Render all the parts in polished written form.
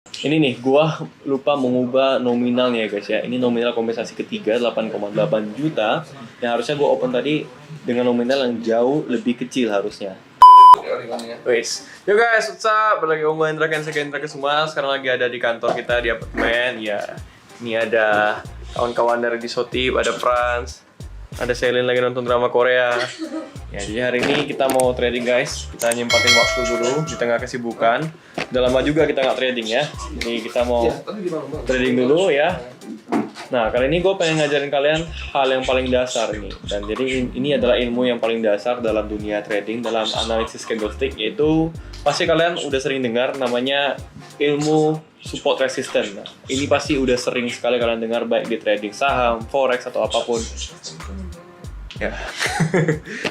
Ini nih, gua lupa mengubah nominalnya ya guys ya. Ini nominal kompensasi ketiga 8,8 juta. Yang harusnya gua open tadi dengan nominal yang jauh lebih kecil harusnya. Wes, yo guys, what's up? Berlagi Om Hendra Kendra semua. Sekarang lagi ada di kantor kita di apartemen. Ya, ini ada kawan-kawan dari Disotip, ada Franz, ada Selin lagi nonton drama Korea. Ya, jadi hari ini kita mau trading guys. Kita nyempatin waktu dulu di tengah kesibukan. Udah lama juga kita nggak trading ya. Jadi kita mau trading dulu ya. Nah, kali ini gue pengen ngajarin kalian hal yang paling dasar ini. Dan jadi ini adalah ilmu yang paling dasar dalam dunia trading, dalam analisis candlestick, yaitu pasti kalian udah sering dengar namanya ilmu support resistance. Nah, ini pasti udah sering sekali kalian dengar baik di trading saham, forex atau apapun. Ya,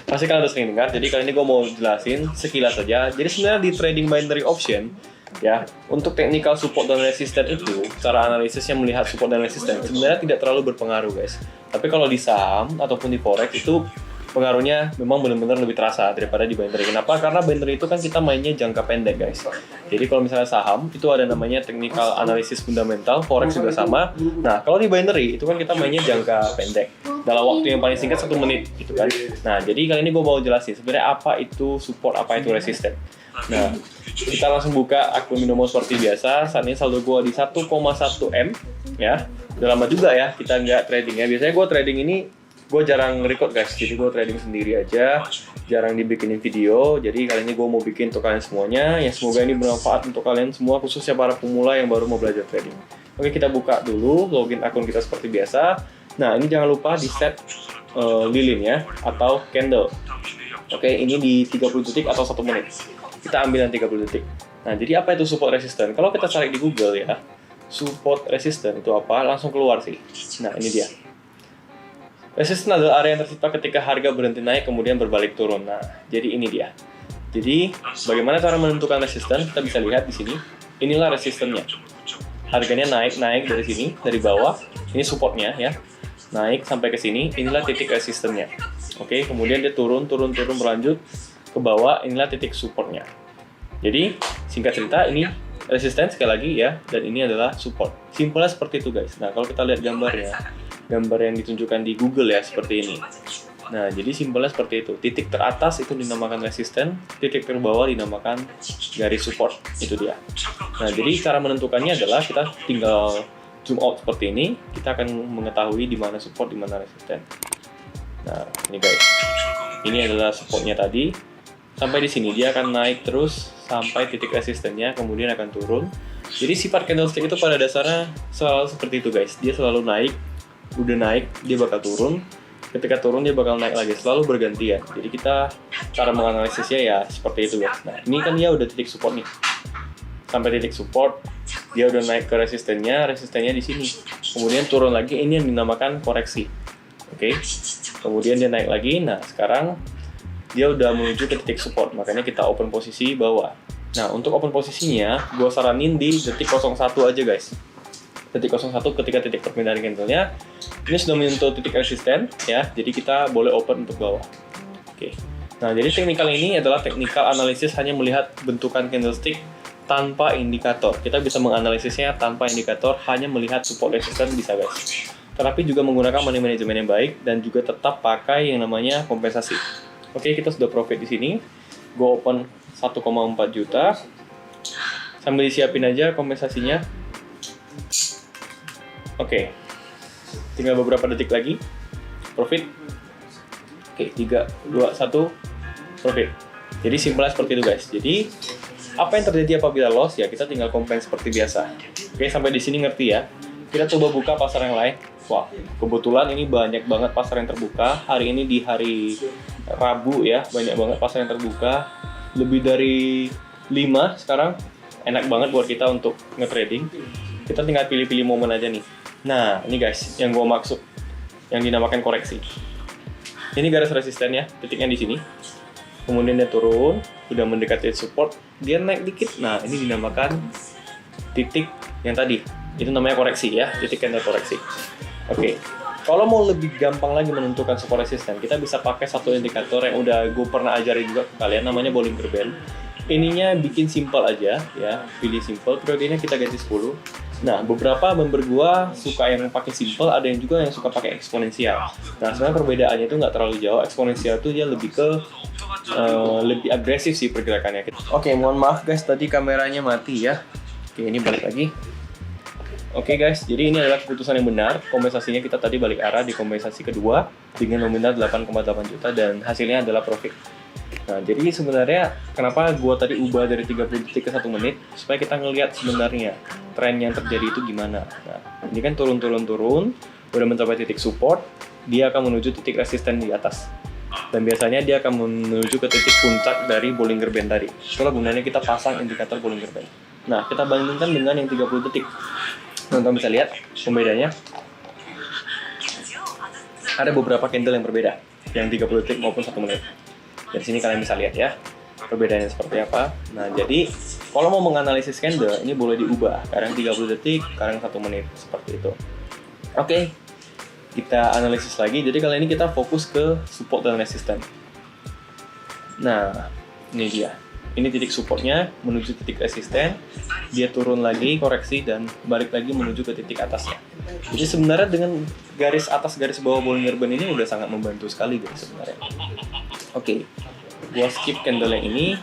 pasti kalian udah sering dengar. Jadi kali ini gue mau jelasin sekilas saja. Jadi sebenarnya di trading binary option, ya, untuk technical support dan resistance itu, cara analisisnya melihat support dan resistance sebenarnya tidak terlalu berpengaruh guys. Tapi kalau di saham ataupun di forex itu pengaruhnya memang benar-benar lebih terasa daripada di binary. Kenapa? Karena binary itu kan kita mainnya jangka pendek guys. Jadi kalau misalnya saham itu ada namanya technical analysis fundamental, forex juga sama. Nah, kalau di binary itu kan kita mainnya jangka pendek dalam waktu yang paling singkat 1 menit gitu kan. Nah, jadi kali ini gue mau jelasin sebenarnya apa itu support, apa itu resistance. Nah, kita langsung buka akun Binomo seperti biasa. Saat ini saldo gue di 1,1 M ya. Udah lama juga ya kita nggak trading ya. Biasanya gue trading ini gue jarang record guys, jadi gue trading sendiri aja, jarang dibikinin video. Jadi kali ini gue mau bikin untuk kalian semuanya, yang semoga ini bermanfaat untuk kalian semua, khususnya para pemula yang baru mau belajar trading. Oke, kita buka dulu, login akun kita seperti biasa. Nah, ini jangan lupa di set lilin ya, atau candle. Oke, ini di 30 detik atau 1 menit. Kita ambil yang 30 detik. Nah, jadi apa itu support resistance? Kalau kita cari di Google ya, support resistance itu apa? Langsung keluar sih. Nah, ini dia. Resistance adalah area yang tercipta ketika harga berhenti naik kemudian berbalik turun. Nah, jadi ini dia. Jadi, bagaimana cara menentukan resistance? Kita bisa lihat di sini. Inilah resistance-nya. Harganya naik dari sini, dari bawah. Ini supportnya ya. Naik sampai ke sini, inilah titik resistance-nya. Oke, kemudian dia turun berlanjut ke bawah, inilah titik supportnya. Jadi, singkat cerita ini resistance sekali lagi ya, dan ini adalah support. Simpelnya seperti itu guys. Nah, kalau kita lihat gambarnya, gambar yang ditunjukkan di Google ya, seperti ini. Nah, jadi simpelnya seperti itu. Titik teratas itu dinamakan resistance, titik terbawah dinamakan garis support. Itu dia. Nah, jadi cara menentukannya adalah kita tinggal zoom out seperti ini, kita akan mengetahui di mana support, di mana resistance. Nah, ini guys. Ini adalah supportnya tadi. Sampai di sini dia akan naik terus sampai titik resistennya, kemudian akan turun. Jadi sifat candlestick itu pada dasarnya selalu seperti itu guys. Dia selalu naik, udah naik dia bakal turun. Ketika turun dia bakal naik lagi, selalu bergantian. Jadi kita cara menganalisisnya ya seperti itu guys. Nah, ini kan dia udah titik support nih. Sampai titik support, dia udah naik ke resistennya di sini. Kemudian turun lagi, ini yang dinamakan koreksi. Oke. Kemudian dia naik lagi. Nah, sekarang dia udah menuju ke titik support, makanya kita open posisi bawah. Nah, untuk open posisinya, gue saranin di detik 01 aja guys. Detik 01 ketika titik perpindahan candlenya ini sudah menyentuh titik resisten ya, jadi kita boleh open untuk bawah. Oke. Nah, jadi technical ini adalah technical analisis, hanya melihat bentukan candlestick tanpa indikator. Kita bisa menganalisisnya tanpa indikator, hanya melihat support resisten bisa guys. Tetapi juga menggunakan money management yang baik dan juga tetap pakai yang namanya kompensasi. Oke, kita sudah profit di sini. Go open 1,4 juta. Sambil disiapin aja kompensasinya. Oke. Tinggal beberapa detik lagi. Profit. Oke, 3, 2, 1. Profit. Jadi simpelnya seperti itu guys. Jadi apa yang terjadi apabila loss ya kita tinggal compensate seperti biasa. Oke, sampai di sini ngerti ya. Kita coba buka pasar yang lain. Wah, kebetulan ini banyak banget pasar yang terbuka. Hari ini di hari Rabu ya, banyak banget pasar yang terbuka. Lebih dari 5 sekarang. Enak banget buat kita untuk nge-trading. Kita tinggal pilih-pilih momen aja nih. Nah, ini guys, yang gue maksud. Yang dinamakan koreksi. Ini garis resisten ya, titiknya di sini. Kemudian dia turun, sudah mendekati support. Dia naik dikit. Nah, ini dinamakan titik yang tadi. Itu namanya koreksi ya, titik candle koreksi. Oke. Kalau mau lebih gampang lagi menentukan support resisten, kita bisa pakai satu indikator yang udah gue pernah ajarin juga ke kalian, namanya Bollinger Band. ininya bikin simple aja ya, pilih simple, periodenya kita ganti 10. Nah, beberapa member gua suka yang pakai simple, ada yang juga yang suka pakai eksponensial. Nah, sebenarnya perbedaannya itu nggak terlalu jauh. Eksponensial itu dia lebih ke lebih agresif sih pergerakannya. Oke, mohon maaf guys, tadi kameranya mati ya. Oke, ini balik lagi. Oke guys, jadi ini adalah keputusan yang benar. Kompensasinya kita tadi balik arah di kompensasi kedua dengan nominal 8,8 juta dan hasilnya adalah profit. Nah, jadi sebenarnya kenapa gua tadi ubah dari 30 detik ke 1 menit supaya kita ngelihat sebenarnya tren yang terjadi itu gimana. Nah, ini kan turun, udah mencapai titik support, dia akan menuju titik resisten di atas. Dan biasanya dia akan menuju ke titik puncak dari Bollinger Band tadi. Itulah gunanya kita pasang indikator Bollinger Band. Nah, kita bandingkan dengan yang 30 detik. Teman-teman bisa lihat pembedanya. Ada beberapa candle yang berbeda, yang 30 detik maupun 1 menit. Dari sini kalian bisa lihat ya, perbedaannya seperti apa. Nah, jadi kalau mau menganalisis candle, ini boleh diubah. Kadang 30 detik, kadang 1 menit, seperti itu. Oke, kita analisis lagi. Jadi kali ini kita fokus ke support dan resisten. Nah, ini dia. Ini titik supportnya menuju titik resisten, dia turun lagi, koreksi, dan balik lagi menuju ke titik atasnya. Jadi sebenarnya dengan garis atas, garis bawah Bollinger Band ini udah sangat membantu sekali guys sebenarnya. Oke, gua skip candle yang ini,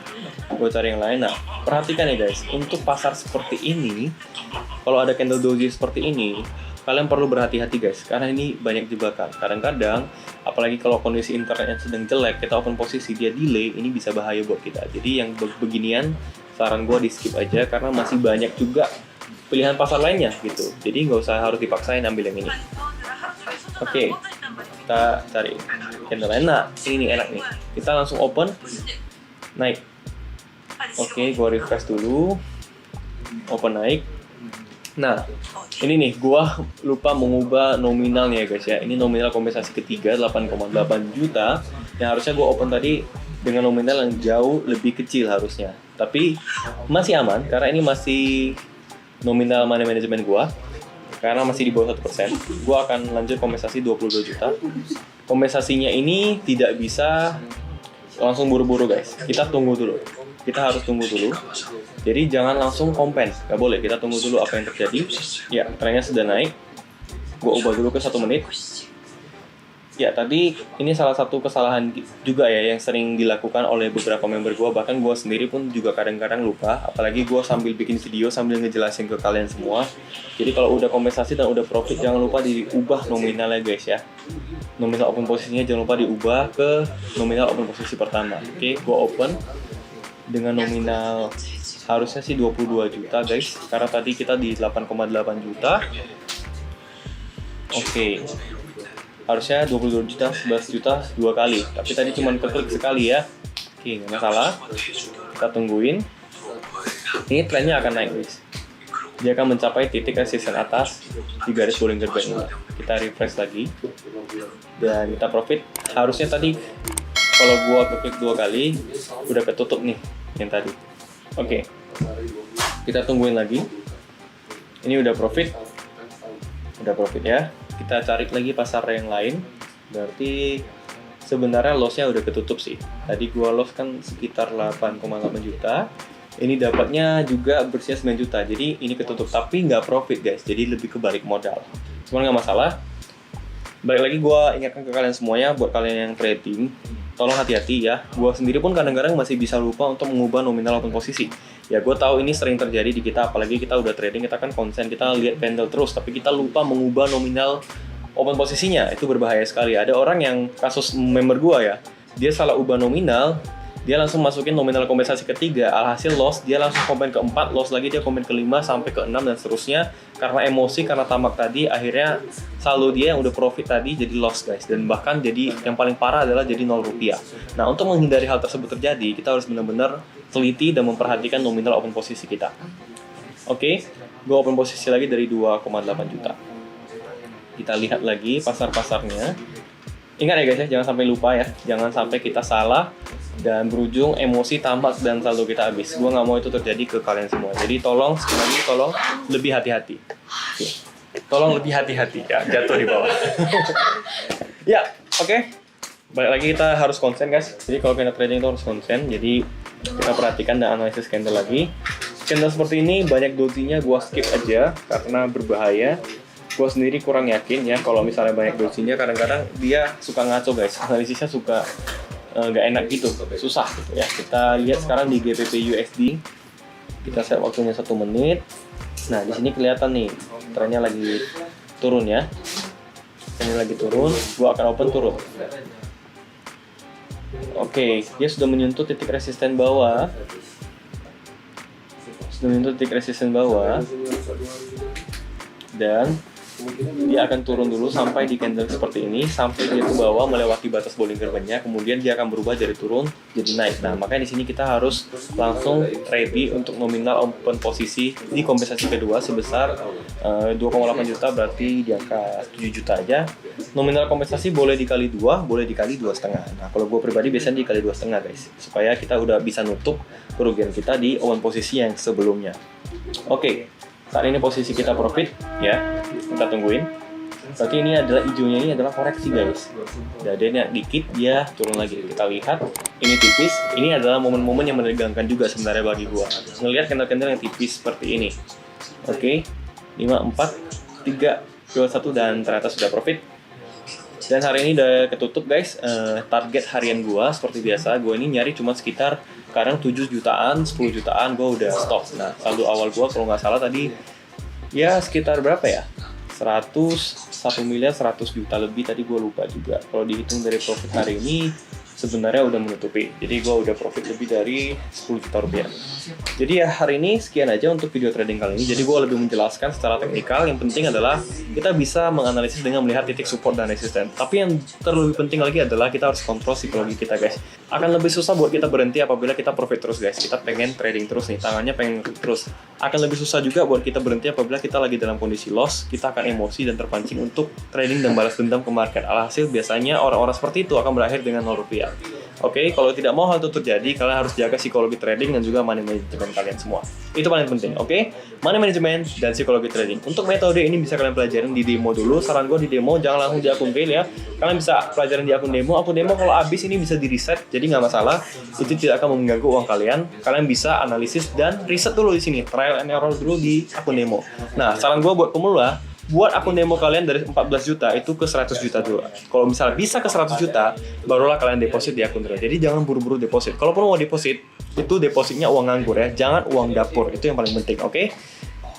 gua cari yang lain. Nah, perhatikan ya guys, untuk pasar seperti ini, kalau ada candle doji seperti ini, kalian perlu berhati-hati guys, karena ini banyak jebakan. Kadang-kadang, apalagi kalau kondisi internetnya sedang jelek, kita open posisi, dia delay, ini bisa bahaya buat kita. Jadi yang beginian, saran gue di skip aja, karena masih banyak juga pilihan pasar lainnya gitu. Jadi nggak usah harus dipaksain ambil yang ini. Oke, kita cari candle lain. Nah, ini enak nih. Kita langsung open, naik. Oke, gue refresh dulu, open naik. Nah, ini nih, gua lupa mengubah nominalnya ya guys ya. Ini nominal kompensasi ketiga 8,8 juta. Yang harusnya gua open tadi dengan nominal yang jauh lebih kecil harusnya. Tapi masih aman karena ini masih nominal money management gua. Karena masih di bawah 1%. Gua akan lanjut kompensasi 22 juta. Kompensasinya ini tidak bisa langsung buru-buru guys. Kita tunggu dulu. Kita harus tunggu dulu. Jadi jangan langsung compens, nggak boleh. Kita tunggu dulu apa yang terjadi. Ya, trennya sudah naik. Gue ubah dulu ke 1 menit. Ya, tadi ini salah satu kesalahan juga ya yang sering dilakukan oleh beberapa member gue. Bahkan gue sendiri pun juga kadang-kadang lupa. Apalagi gue sambil bikin video, sambil ngejelasin ke kalian semua. Jadi kalau udah kompensasi dan udah profit, jangan lupa diubah nominalnya guys ya. Nominal open posisinya jangan lupa diubah ke nominal open posisi pertama. Oke, gue open dengan nominal harusnya sih 22 juta guys, karena tadi kita di 8,8 juta. Oke, harusnya 22 juta, 11 juta 2 kali, tapi tadi cuma keklik sekali ya. Oke, nggak masalah, kita tungguin. Ini trennya akan naik guys, dia akan mencapai titik resisten atas di garis Bollinger Band ini. Kita refresh lagi dan kita profit. Harusnya tadi kalau gua keklik 2 kali udah ketutup nih yang tadi. Oke, kita tungguin lagi. Ini udah profit ya. Kita cari lagi pasar yang lain. Berarti sebenarnya lossnya udah ketutup sih. Tadi gua loss kan sekitar 8,8 juta. Ini dapatnya juga bersihnya 9 juta. Jadi ini ketutup tapi nggak profit guys. Jadi lebih ke balik modal. Cuman nggak masalah. Balik lagi gua ingatkan ke kalian semuanya, buat kalian yang trading, tolong hati-hati ya. Gue sendiri pun kadang-kadang masih bisa lupa untuk mengubah nominal open posisi. Ya gue tahu ini sering terjadi di kita, apalagi kita udah trading, kita kan konsen, kita lihat candle terus, tapi kita lupa mengubah nominal open posisinya. Itu berbahaya sekali. Ada orang yang kasus member gue ya, dia salah ubah nominal, dia langsung masukin nominal kompensasi ketiga, alhasil loss, dia langsung komen ke 4, loss lagi dia komen ke 5 sampai ke 6 dan seterusnya. Karena emosi, karena tamak tadi, akhirnya saldo dia yang udah profit tadi jadi loss guys. Dan bahkan jadi yang paling parah adalah jadi 0 rupiah. Nah, untuk menghindari hal tersebut terjadi, kita harus benar-benar teliti dan memperhatikan nominal open posisi kita. Oke, gue open posisi lagi dari 2,8 juta. Kita lihat lagi pasar-pasarnya. Ingat ya guys ya, jangan sampai lupa ya, jangan sampai kita salah dan berujung emosi, tamak, dan saldo kita habis. Gue nggak mau itu terjadi ke kalian semua. Jadi tolong, sekali lagi tolong lebih hati-hati. Oke. Tolong lebih hati-hati ya, jatuh di bawah. Ya, oke. Balik lagi kita harus konsen guys. Jadi kalau kita trading itu harus konsen. Jadi kita perhatikan dan analisis candle lagi. Candle seperti ini banyak dojinya gua skip aja karena berbahaya. Gua sendiri kurang yakin ya kalau misalnya banyak dojinya, kadang-kadang dia suka ngaco guys. Analisisnya suka nggak enak gitu, susah gitu ya. Kita lihat sekarang di GBP USD. Kita set waktunya 1 menit. Nah, di sini kelihatan nih trennya lagi turun ya. Ini lagi turun, gua akan open turun. Oke, dia sudah menyentuh titik resisten bawah. Dan dia akan turun dulu sampai di candle seperti ini, sampai dia ke bawah melewati batas Bollinger Band-nya, kemudian dia akan berubah dari turun jadi naik. Nah, makanya di sini kita harus langsung ready untuk nominal open posisi di kompensasi kedua sebesar 2,8 juta, berarti di angka 7 juta aja. Nominal kompensasi boleh dikali 2, boleh dikali 2,5. Nah, kalau gue pribadi biasanya dikali 2,5 guys, supaya kita udah bisa nutup kerugian kita di open posisi yang sebelumnya. Oke. Saat ini posisi kita profit ya, kita tungguin. Berarti ini adalah hijaunya, ini adalah koreksi guys. Dadanya dikit, dia turun lagi. Kita lihat, ini tipis. Ini adalah momen-momen yang menegangkan juga sebenarnya bagi gua. Ngelihat candle-candle yang tipis seperti ini. Oke, 5, 4, 3, 2, 1 dan ternyata sudah profit. Dan hari ini udah ketutup guys. Target harian gua seperti biasa, gua ini nyari cuma sekitar sekarang 7 jutaan, 10 jutaan gue udah stop. Nah, saldo awal gue kalau nggak salah tadi ya sekitar berapa ya? 1 miliar 100 juta lebih tadi, gue lupa juga. Kalau dihitung dari profit hari ini sebenarnya udah menutupi. Jadi gue udah profit lebih dari 10 juta rupiah. Jadi ya hari ini sekian aja untuk video trading kali ini. Jadi gue lebih menjelaskan secara teknikal. Yang penting adalah kita bisa menganalisis dengan melihat titik support dan resisten. Tapi yang terlebih penting lagi adalah kita harus kontrol psikologi kita guys. Akan lebih susah buat kita berhenti apabila kita profit terus guys. Kita pengen trading terus nih, tangannya pengen terus. Akan lebih susah juga buat kita berhenti apabila kita lagi dalam kondisi loss. Kita akan emosi dan terpancing untuk trading dan balas dendam ke market. Alhasil biasanya orang-orang seperti itu akan berakhir dengan 0 rupiah. Oke, kalau tidak mau hal itu terjadi, kalian harus jaga psikologi trading dan juga money management kalian semua. Itu paling penting, oke? Money management dan psikologi trading. Untuk metode ini bisa kalian pelajarin di demo dulu. Saran gue di demo, jangan langsung di akun real ya. Kalian bisa pelajarin di akun demo. Akun demo kalau habis ini bisa di reset, jadi nggak masalah. Itu tidak akan mengganggu uang kalian. Kalian bisa analisis dan riset dulu di sini. Trial and error dulu di akun demo. Nah, saran gue buat pemula, buat akun demo kalian dari 14 juta itu ke 100 juta dulu. Kalau misalnya bisa ke 100 juta, barulah kalian deposit di akun real. Jadi jangan buru-buru deposit. Kalaupun mau deposit, itu depositnya uang nganggur ya, jangan uang dapur. Itu yang paling penting, oke?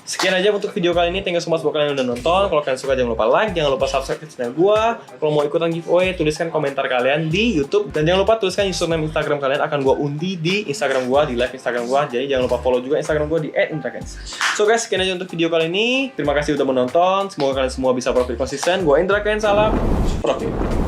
Sekian aja untuk video kali ini. Thank you so much buat kalian yang udah nonton. Kalau kalian suka jangan lupa like, jangan lupa subscribe ke channel gua. Kalau mau ikutan giveaway, tuliskan komentar kalian di YouTube dan jangan lupa tuliskan username Instagram kalian, akan gua undi di Instagram gua, di live Instagram gua. Jadi jangan lupa follow juga Instagram gua di @indrakens. So guys, sekian aja untuk video kali ini. Terima kasih udah menonton. Semoga kalian semua bisa profit konsisten. Gua Indra Kens, salam profit.